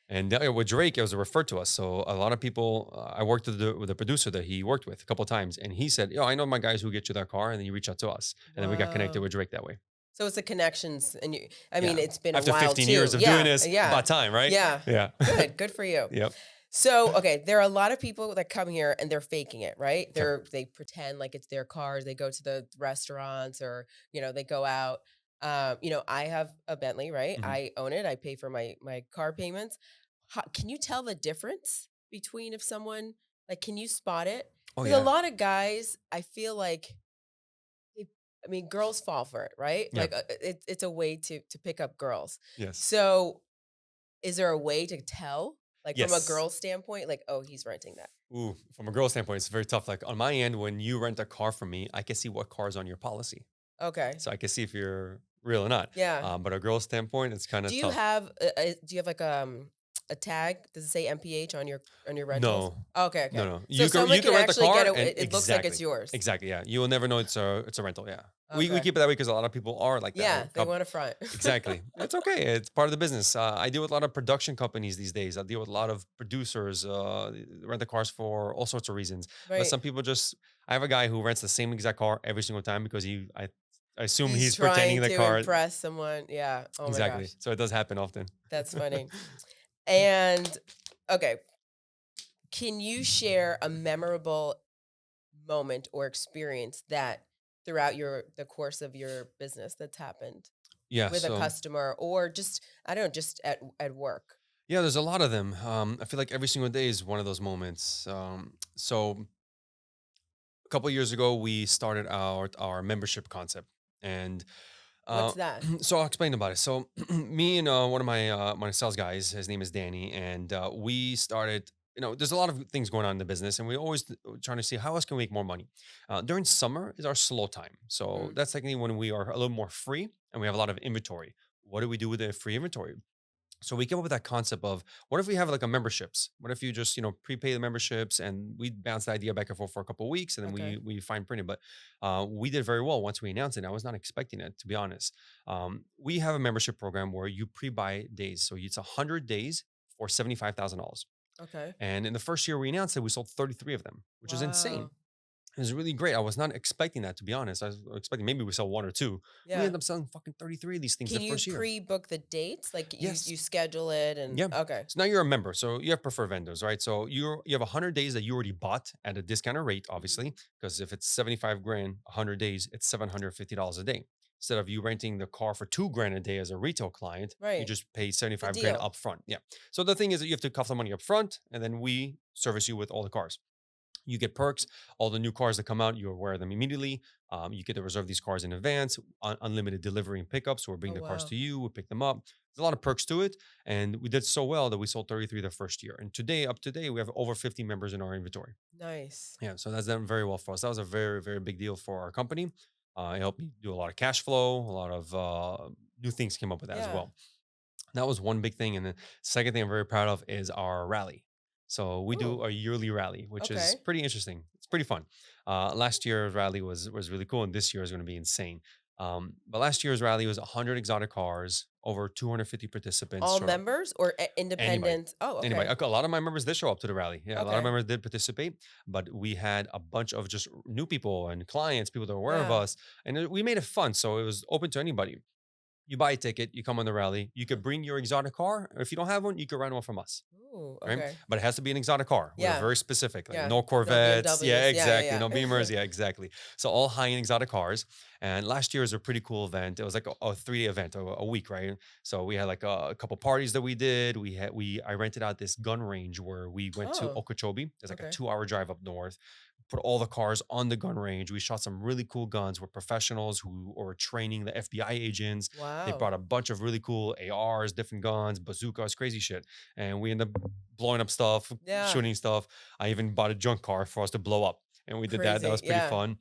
And with Drake, it was referred to us. So a lot of people, I worked with the producer that he worked with a couple of times, and he said, "Yo, I know my guys who get you that car," and then you reach out to us, and then we got connected Wow. with Drake that way. So it's the connections, and I mean, Yeah. it's been a After while 15 years too. of doing Yeah. this, Yeah. about time, right? Yeah. Yeah. Good for you. Yep. So, okay, there are a lot of people that come here and they're faking it, right? Okay. They pretend like it's their cars. They go to the restaurants or, they go out. I have a Bentley, right? Mhm. I own it. I pay for my car payments. Can you tell the difference between if someone like can you spot it? Oh Because a yeah. lot of guys, I feel like they, I mean, girls fall for it, right? Yeah. Like it's a way to pick up girls. Yes. So is there a way to tell, like, from a Yes. girl's standpoint, like, "Oh, he's renting that." Ooh, from a girl standpoint, it's very tough. Like on my end, when you rent a car from me, I can see what car is on your policy, Okay. so I can see if you're real or not. Yeah. But a girl's standpoint, it's kind Do of you tough. have do you have, like, a tag? Does it say MPH on your rentals? No, Okay, no, okay. no. So You someone can can rent the actually get car it and it looks like it's exactly, yours. exactly. Yeah, you will never know it's a rental. Yeah, we Okay. keep it that way because a lot of people are like that. Yeah, they want a front. Exactly. It's okay. It's part of the business. I deal with a lot of production companies these days. I deal with a lot of producers, rent the cars for all sorts of reasons. But Right. some people just, I have a guy who rents the same exact car every single time because I assume He's he's pretending trying the to car. impress someone. Yeah. Oh my Exactly. gosh. So it does happen often. That's funny. And, okay, can you share a memorable moment or experience that throughout the course of your business that's happened Yeah. with a So, customer or just I don't know, just at work? yeah, there's a lot of them. I feel like every single day is one of those moments. So a couple of years ago, we started our membership concept. And What's that? so I'll explain about it. So me and one of my sales guys, his name is Danny, and we started. There's a lot of things going on in the business, and we always trying to see how else can we make more money. During summer is our slow time, so Mm, that's technically when we are a little more free and we have a lot of inventory. What do we do with the free inventory? So we came up with that concept of what if we have like a memberships? What if you just prepay the memberships and we bounce the idea back and forth for a couple of weeks and then we okay. we fine print it. But we did very well once we announced it. I was not expecting it to be honest. We have a membership program where you pre-buy days, so it's 100 days for $75,000. Okay. And in the first year we announced it, we sold 33 of them, which is insane. Wow. It was really great. I was not expecting that to be honest. I was expecting maybe we sell one or two. We Yeah. ended up selling fucking 33 of these things the Can you first year. pre-book the dates? Like Yes. you schedule it and Yeah. okay. So now you're a member. So you have preferred vendors, right? So you have 100 days that you already bought at a discounted rate, Mhm. obviously, because if it's 75 grand, 100 days, it's $750 a day. Instead of you renting the car for 2 grand a day as a retail client, you Right. just pay It's a 75 grand deal. up front. Yeah. So the thing is that you have to cough the money up front and then we service you with all the cars. You get perks. All the new cars that come out, you wear them immediately. You get to reserve these cars in advance, unlimited delivery and pickup. So we're Oh bringing the cars wow. to you, we pick them up. There's a lot of perks to it. And we did so well that we sold 33 the first year. And today, up to date, we have over 50 members in our inventory. Nice. Yeah. So that's done very well for us. That was a very, very big deal for our company. It helped me do a lot of cash flow, a lot of new things came up with that as Yeah. well. That was one big thing. And the second thing I'm very proud of is our rally. So we do Oh, a yearly rally, which is okay. pretty interesting. It's pretty fun. Last year's rally was really cool, and this year is going to be insane. But last year's rally was 100 exotic cars, over 250 participants All showed up. members or Anybody, independent? Oh, anybody. okay. A lot of my members did show up to the rally. Yeah, a lot of Okay. members did participate, but we had a bunch of just new people and clients, people that were aware of Yeah. us, and we made it fun. So it was open to anybody. You buy a ticket, you come on the rally. You could bring your exotic car. Or if you don't have one, you could rent one from us, Ooh, right? okay. But it has to be an exotic car. We are Yeah. very specific, like Yeah. no No Corvettes. Yeah, BMWs. Yeah, exactly. yeah, No yeah. Beamers. Yeah, exactly. So all high-end exotic cars. And last year was a pretty cool event. It was like a 3 event, a week, right? So we had like a couple parties that we did. I rented out this gun range where we went to Oh, Okeechobee. There's like a okay. 2-hour drive up north. Put all the cars on the gun range. We shot some really cool guns with professionals who are training the FBI agents. They Wow. brought a bunch of really cool ARs, different guns, bazookas, crazy shit. And we ended up blowing up stuff, Yeah. shooting stuff. I even bought a junk car for us to blow up. And we did that. That Crazy. was pretty Yeah. fun.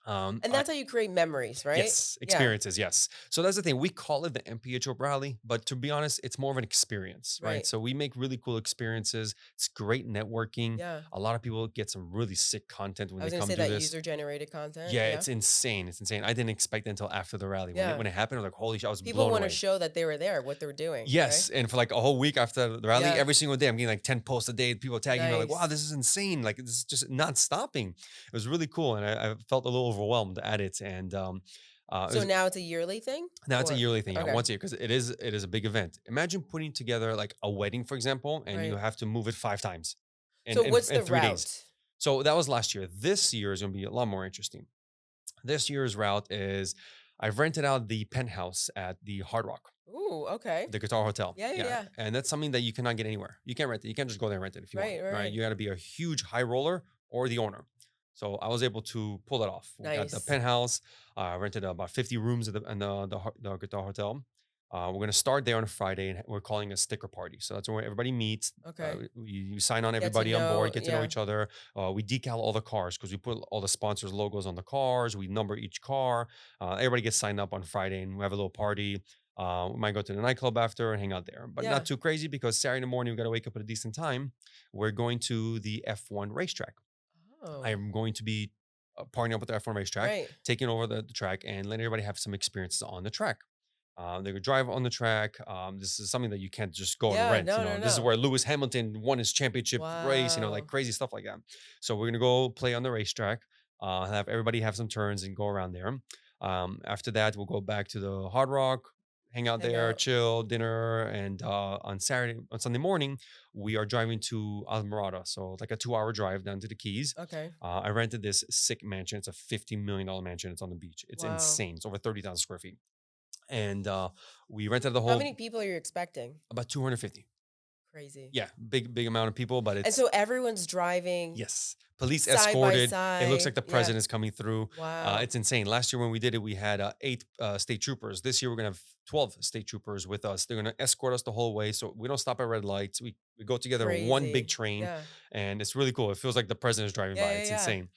And that's how you create memories, right? Yes, Yeah, experiences, yes. So that's the thing. We call it the MPH rally, but to be honest, it's more of an experience, right? right. So we make really cool experiences. It's great networking. Yeah. A lot of people get some really sick content when I they was gonna come say do that this. user generated content. Yeah, Yeah. it's insane. It's insane. I didn't expect it until after the rally. When it Yeah. when it happened, I was like, holy shit, I was People blown want to away. show that they were there, what they were doing, right? Yes, and for like a whole week after the rally, Yeah. every single day I'm getting like 10 posts a day, people tagging me like, wow, Nice. this is insane. Like this is just not stopping. It was really cool. And I felt a little overwhelmed at it. And it So was now it's a yearly thing? now it's a Or yearly thing, yeah, okay. once a year, because it is a big event. Imagine putting together like a wedding, for example, and you Right. have to move it 5 times in So in, what's in the 3 days. route? So that was last year. This year is going to be a lot more interesting. This year's route is I've rented out the penthouse at the Hard Rock, Ooh, okay. the Guitar Hotel. Yeah, yeah, Yeah. yeah. And that's something that you cannot get anywhere. You can't rent it. You can't just go there and rent it if you want. Right, right, Right. right. You got to be a huge high roller or the owner. So I was able to pull that off. We got the Nice. penthouse. Rented about 50 rooms at the Guitar Hotel. We're going to start there on a Friday, and we're calling a sticker party. So that's where everybody meets. Okay. You sign on Get to everybody on know, board, get to know yeah. each other. We decal all the cars because we put all the sponsors' logos on the cars. We number each car. Everybody gets signed up on Friday, and we have a little party. We might go to the nightclub after and hang out there, but not Yeah. too crazy because Saturday morning we got to wake up at a decent time. We're going to the F1 racetrack. I Oh, am going to be partnering up with the F1 racetrack, right. taking over the track and letting everybody have some experiences on the track. They could drive on the track. This is something that you can't just go and Yeah, rent. no, no, This is no. where Lewis Hamilton won his championship race. Like Wow. crazy stuff like that. So we're gonna go play on the racetrack. Have everybody have some turns and go around there. After that, we'll go back to the Hard Rock, hang out Hang there, out. chill, dinner, and on Sunday morning, we are driving to Almirada. So like a 2 hour drive down to the Keys. Okay. I rented this sick mansion. It's a $50 million mansion. It's on the beach. It's Wow. insane. It's over 30,000 square feet. And we rented the How whole many people are you expecting? about 250. Crazy. Yeah, big amount of people, but And it's so everyone's driving yes, police side by escorted. It looks side. like the Yeah. president's coming through. Wow. It's insane. Last year when we did it, we had 8 state troopers. This year we're gonna have 12 state troopers with us. They're gonna escort us the whole way, so we don't stop at red lights. We go together in one big Crazy. train, Yeah. and it's really cool. It feels like the president is driving Yeah, by. yeah, It's yeah. insane.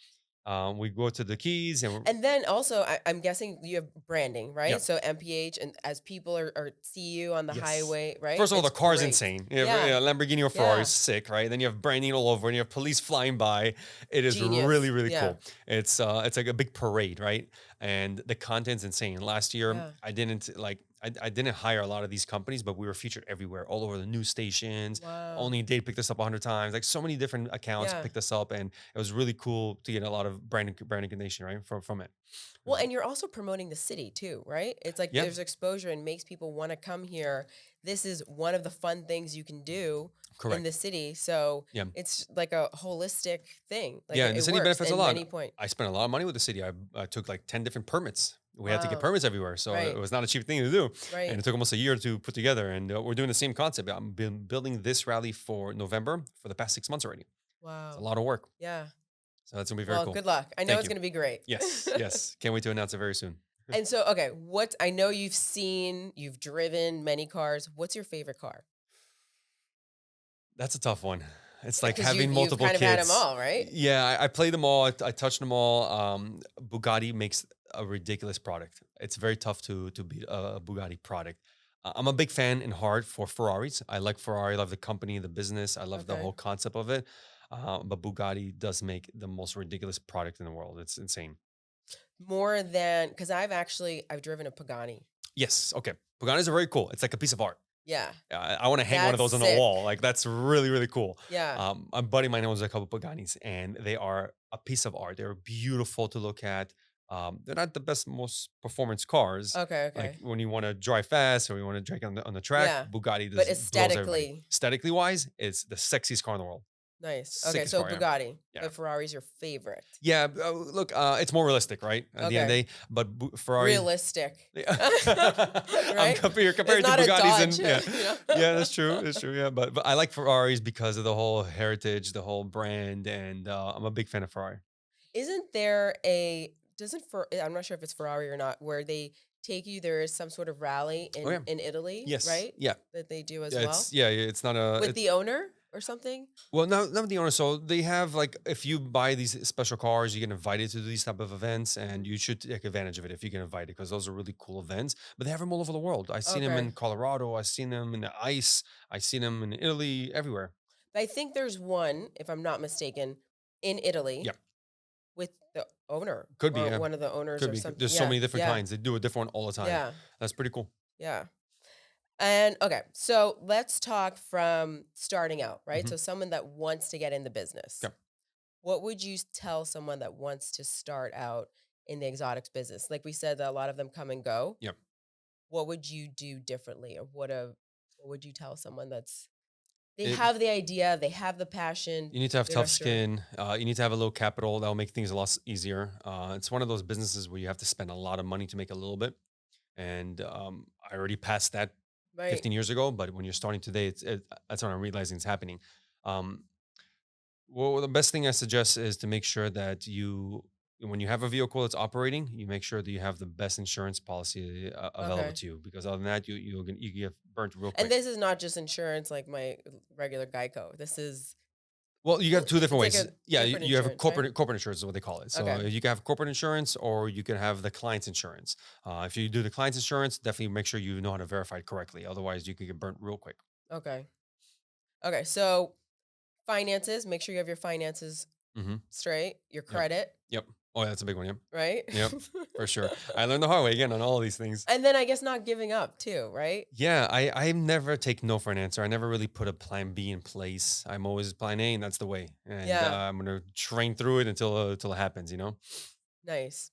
We go to the Keys, and And then also, I'm guessing you have branding, yeah, right? So MPH, and as people are see you on the yes. highway, right? First of all, the It's car's great. insane. You have Yeah, Lamborghini or Ferrari, yeah. sick, right? Then you have branding all over, and you have police flying by. It is really, Genius. really Yeah, cool. It's like a big parade, right? And the content's insane. Last year, yeah. I didn't hire a lot of these companies, but we were featured everywhere, all over the news stations. Wow. Only Date picked us up 100 times. Like so many different accounts Yeah. picked us up, and it was really cool to get a lot of brand recognition, right? From it. It Well, was- and you're also promoting the city too, right? It's like yeah, there's exposure and makes people want to come here. This is one of the fun things you can do in correct. the city. So Yeah. it's like a holistic thing. Like Yeah, and the it city works benefits a in lot. many points. I spent a lot of money with the city. I took like 10 different permits. We had to get Wow. permits everywhere. So it Right. was not a cheap thing to do. Right. And it took almost a year to put together. And we're doing the same concept. I'm been building this rally for November for the past 6 months already. It's a Wow. lot of work. Yeah. So that's going to be very Well, cool. good luck. I know Thank it's you. going to be great. Yes, yes. Can't wait to announce it very soon. And so, okay, what I know you've driven many cars. What's your favorite car? That's a tough one. It's like Because having you've multiple kind of had them kids. all, right? Yeah, I played them all. I touched them all. Bugatti makes a ridiculous product. It's very tough to beat a Bugatti product. I'm a big fan in heart for Ferraris. I like Ferrari. I love the company, the business. I love the Okay. whole concept of it. But Bugatti does make the most ridiculous product in the world. It's insane. More than because I've driven a Pagani. Yes. Okay. Bugattis are very cool. It's like a piece of art. Yeah, I want to hang one of that's those on the sick. wall. Like that's really, really cool. Yeah. A buddy of mine owns a couple Pagani's, and they are a piece of art. They're beautiful to look at. They're not the best, most performance cars. Okay. Like Okay. when you want to drive fast or you want to drag on the track, Yeah. Bugatti But just blows everybody. aesthetically, Aesthetically wise, it's the sexiest car in the world. nice. Okay, Sickest so car, yeah. Bugatti, Yeah. but Ferrari's your favorite. Yeah, look, it's more realistic, right? At the end of the Okay. day, but Ferrari. Realistic. Yeah. I'm Right? compared It's to not a Bugattis and Dodge. yeah, You know? yeah, that's true. That's true. Yeah, but I like Ferraris because of the whole heritage, the whole brand, and I'm a big fan of Ferrari. Isn't there a doesn't for I'm not sure if it's Ferrari or not, where they take you there is some sort of rally Oh yeah, in Italy, yes, right? yeah, That they do as yeah. well It's not a with the owner? or something? Well, not the owner. So they have like if you buy these special cars, you get invited to these type of events, and Mhm. you should take advantage of it if you get invited because those are really cool events. But they have them all over the world. I've seen them Okay. in Colorado. I've seen them in the ice. I've seen them in Italy. Everywhere. I think there's one, if I'm not mistaken, in Italy Yeah, with the owner could be. or Yeah, one of the owners could or be. something. There's so Yeah. many different Yeah. kinds. They do a different one all the time. Yeah. That's pretty cool. Yeah. And okay, so let's talk from starting out, right? Hmm. So someone that wants to get in the business. Yep. What would you tell someone that wants to start out in the exotics business? Like we said that a lot of them come and go. Yep. What would you do differently, or what would you tell someone that's they It, have the idea, they have the passion, you need to have they're tough not sure. skin. You need to have a little capital. That'll make things a lot easier. It's one of those businesses where you have to spend a lot of money to make a little bit. And I already passed that Right. 15 years ago, but when you're starting today, that's when I'm realizing it's happening. Um, well, the best thing I suggest is to make sure that when you have a vehicle that's operating, you make sure that you have the best insurance policy available Okay. to you. Because other than that, you get burnt real And quick. this is not just insurance like my regular Geico. This is Well, you got two different it's like ways. a Yeah, different you have a insurance, right? corporate insurance is what they call it. So Okay. you can have corporate insurance, or you can have the client's insurance. If you do the client's insurance, definitely make sure you know how to verify it correctly. Otherwise, you could get burnt real quick. Okay. Okay. So finances, make sure you have your finances Hmm. straight, your Yep. credit, Yep. Oh, yeah, that's a big one. Yep. right? Yep. For sure. I learned the hard way again on all of these things. And then I guess not giving up too, right? Yeah, I never take no for an answer. I never really put a plan B in place. I'm always plan A, and that's the way. And Yeah. I'm gonna train through it until it happens. You know. Nice.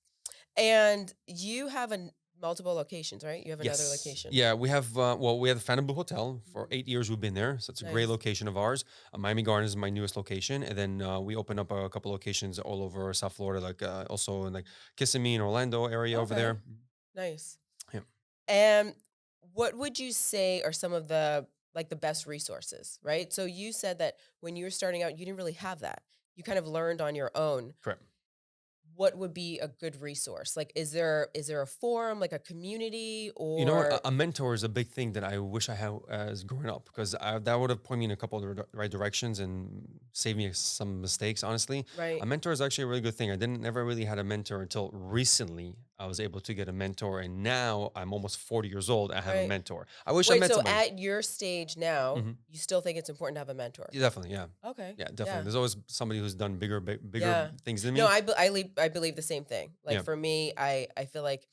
And you have multiple locations, right? You have another Yes. location. Yeah, we have the Fontainebleau Hotel for Mhm. 8 years. We've been there, so it's a great Nice. location of ours. Miami Gardens is my newest location, and then we open up a couple locations all over South Florida, like also in like Kissimmee and Orlando area over Okay. there. Nice. Yeah. And what would you say are some of the like the best resources, right? So you said that when you were starting out, you didn't really have that. You kind of learned on your own. Correct. What would be a good resource? Like is there a forum, like a community You know what? or A mentor is a big thing that I wish I had as growing up because that would have pointed me in a couple of the right directions and saved me some mistakes. Honestly, a right? mentor is actually a really good thing. I didn't never really had a mentor until recently. I was able to get a mentor, and now I'm almost 40 years old. I have a Right. mentor. I wish I Wait, met so somebody. at your stage now, Mhm. you still think it's important to have a mentor? Yeah, definitely, yeah, Okay. yeah, definitely. Yeah. There's always somebody who's done bigger Yeah. things than No, me. I believe the same thing. Like Yeah, for me, I feel like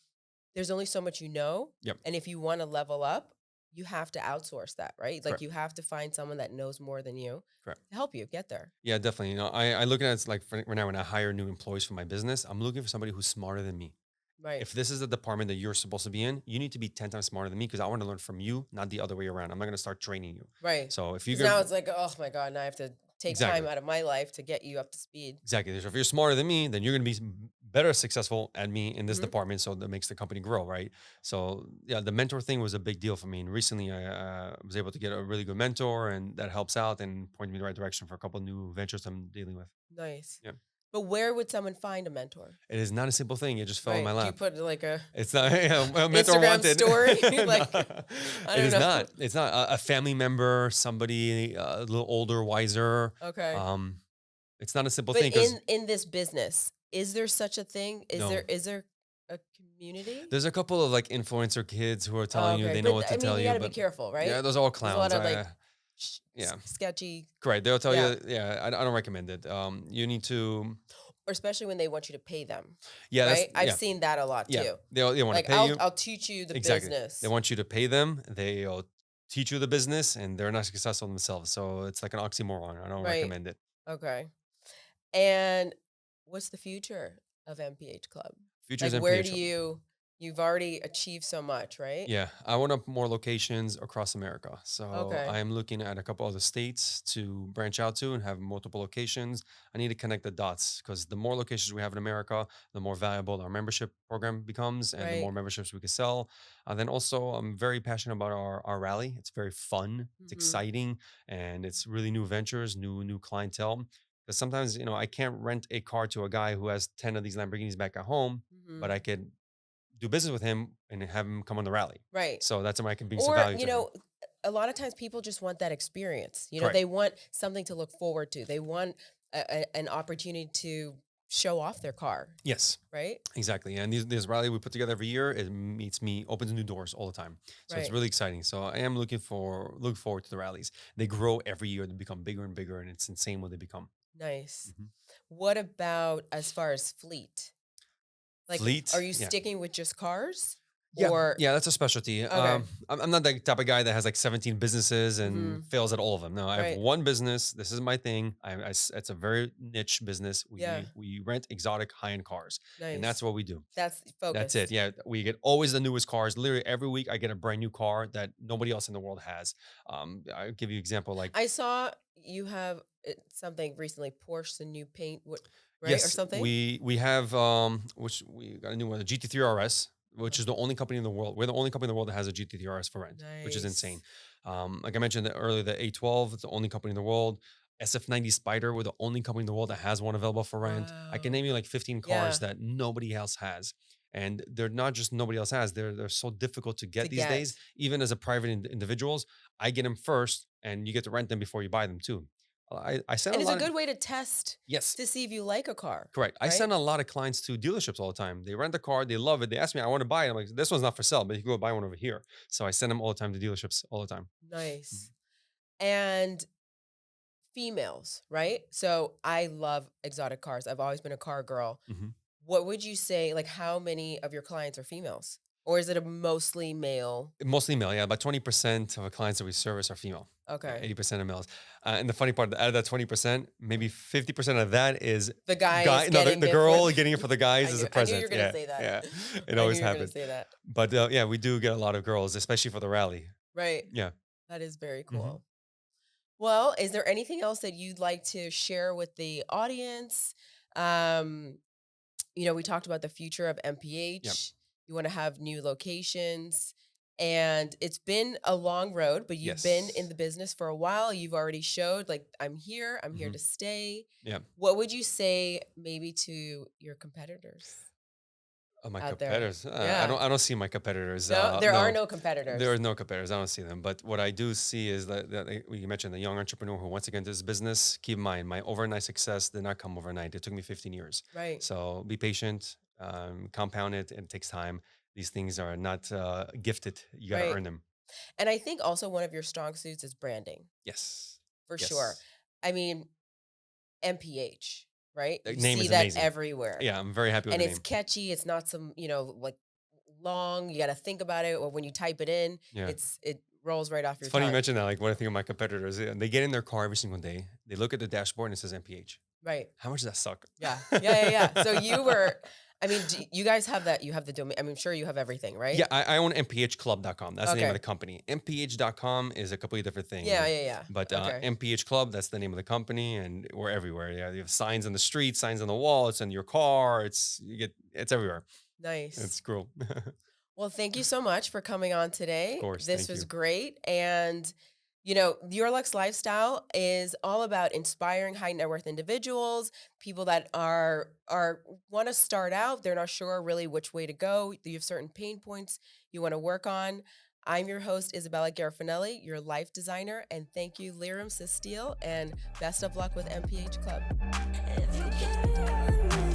there's only so much you know, yep, and if you want to level up, you have to outsource that, right? Like correct, you have to find someone that knows more than you correct. to help you get there. Yeah, definitely. I look at it as like right now when I hire new employees for my business, I'm looking for somebody who's smarter than me. Right. If this is the department that you're supposed to be in, you need to be 10 times smarter than me because I want to learn from you, not the other way around. I'm not going to start training you. Right. So if you Because go now it's like, oh my God, now I have to take time exactly, out of my life to get you up to speed. exactly. So if you're smarter than me, then you're going to be better successful at me in this Hmm. department. So that makes the company grow, right? So yeah, the mentor thing was a big deal for me. And recently I was able to get a really good mentor and that helps out and point me in the right direction for a couple of new ventures I'm dealing with. Nice. Yeah. But where would someone find a mentor? It is not a simple thing. It just fell in my Right. Do you lap. put like a It's not a mentor Instagram wanted. story? No, Like, I it don't is know. not. It's not a family member, somebody a little older, wiser. Okay. Um, it's not a simple But thing because in this business, is there such a thing? no, Is there a community? there's a couple of like influencer kids who are Oh, telling you okay. they know But what to I mean, tell you you, got to be but careful, yeah, right? those are all There's a lot clowns. of like Yeah, sketchy. correct. They'll tell Yeah. you, yeah, I don't recommend it. You need to, Or especially when they want you to pay them, yeah, right? I've yeah, seen that a lot yeah. too. They want to Like pay you I'll teach you the exactly. They business. want you to pay them. They'll teach you the business, and they're not successful themselves. So it's like an oxymoron. I don't Right. recommend it. Okay. And what's the future of MPH Club? Futures Like where do MPH. you've already achieved so much, right? Yeah, I want up more locations across America. So I Okay. am looking at a couple other states to branch out to and have multiple locations. I need to connect the dots because the more locations we have in America, the more valuable our membership program becomes and the more Right. memberships we can sell. And then also, I'm very passionate about our rally. It's very fun, it's Mhm. exciting, and it's really new ventures, new clientele. Because sometimes, I can't rent a car to a guy who has 10 of these Lamborghinis back at home, but Mhm. I could do business with him and have him come on the rally. Right. So that's when I can bring some Or, value to him. a lot of times people just want that experience. Correct. They want something to look forward to. They want an opportunity to show off their car, Yes. right? Exactly. And this rally we put together every year, it meets me, opens new doors all the time. So it's Right. really exciting. So I am look forward to the rallies. They grow every year. They become bigger and bigger, and it's insane what they become. Nice. Mhm. What about as far as fleet? Like, are Fleet. you Yeah. sticking with just cars Yeah, or yeah, that's a specialty. okay? I'm not the type of guy that has like 17 businesses and Hmm. fails at all of them. No, I have Right. one business. This is my thing. It's a very niche business. Yeah. We rent exotic high end cars, and that's Nice. what we do. That's That's it. focused. Yeah, we get always the newest cars. Literally every week, I get a brand new car that nobody else in the world has. I'll give you an example. Like, I saw you have something recently, Porsche, the new paint, what, right, or yes, something. we have which we got a new one, the GT3 RS, which is the only company in the world. We're the only company in the world that has a GT3 RS for rent, which is insane. Nice. Like I mentioned earlier, the A12, it's the only company in the world. SF90 Spider, we're the only company in the world that has one available for rent. I can Wow. name you like 15 cars Yeah. that nobody else has. And they're not just nobody else has, they're so difficult to To get these days. get. Even as a private individuals, I get them first and you get to rent them before you buy them too. I send a And it's a lot of, good way to test yes, to see if you like a car, correct. I right? send a lot of clients to dealerships all the time. They rent a car, they love it. They ask me, I want to buy it. I'm like, this one's not for sale, but you can go buy one over here. So I send them all the time to dealerships all the time. Nice. And females, right? So I love exotic cars. I've always been a car girl. Mm-hmm. What would you say, like, how many of your clients are females? Or is it a mostly male? Mostly male, yeah. About 20% of the clients that we service are female. Yeah, Okay. 80% are males. And the funny part, out of that 20%, maybe 50% of that is The guy is no, getting the it for girl getting it for the guys as a I knew you present. were gonna Yeah, say that. yeah. It I knew always you were gonna happens. say that. But yeah, we do get a lot of girls, especially for the rally. Right. Yeah. That is very Hmm. cool. Well, is there anything else that you'd like to share with the audience? Um, we talked about the future of Yep. MPH. You want to have new locations. And it's been a long road, but you've been in Yes. the business for a while. You've already showed, like, I'm here Hmm. to stay. Yeah. What would you say maybe to your competitors My out there? competitors. Yeah. I don't see my competitors. No, there are No, no there are competitors. no competitors. I don't see them. But what I do see is that you mentioned the young entrepreneur who wants to get into this business. Keep in mind, my overnight success did not come overnight. It took me 15 years. Right. So be patient, compound it, and it takes time. These things are not gifted. You got to Right. earn them. And I think also one of your strong suits is branding, Yes. for sure. Yes. I mean, MPH, right? The You name see is that amazing. everywhere. Yeah, I'm very happy with And the it's name. catchy. It's not some, like, long, you got to think about it, or when you type it in, Yeah. it rolls right off It's your funny you tongue. mentioned that. Like, what I think of my competitors, they get in their car every single day. They look at the dashboard and it says MPH. Right. How much does that suck? Yeah. Yeah, yeah, yeah. So I mean, you guys have that, you have the domain. I mean, sure you have everything, right? Yeah, I own mphclub.com. That's the name of Okay. the company. mph.com is a completely different thing. Yeah, yeah, yeah. But Okay. MPH Club, that's the name of the company, and we're everywhere. Yeah, you have signs on the street, signs on the wall. It's in your car. It's everywhere. Nice. It's cool. Of Well, thank you so much for coming on today. course, This thank was you. great. And, Your Luxe Lifestyle is all about inspiring high net worth individuals, people that are want to start out. They're not sure really which way to go. You have certain pain points you want to work on. I'm your host, Isabella Garofanelli, your life designer. And thank you, Liram Sustiel, and best of luck with MPH Club. If you carry on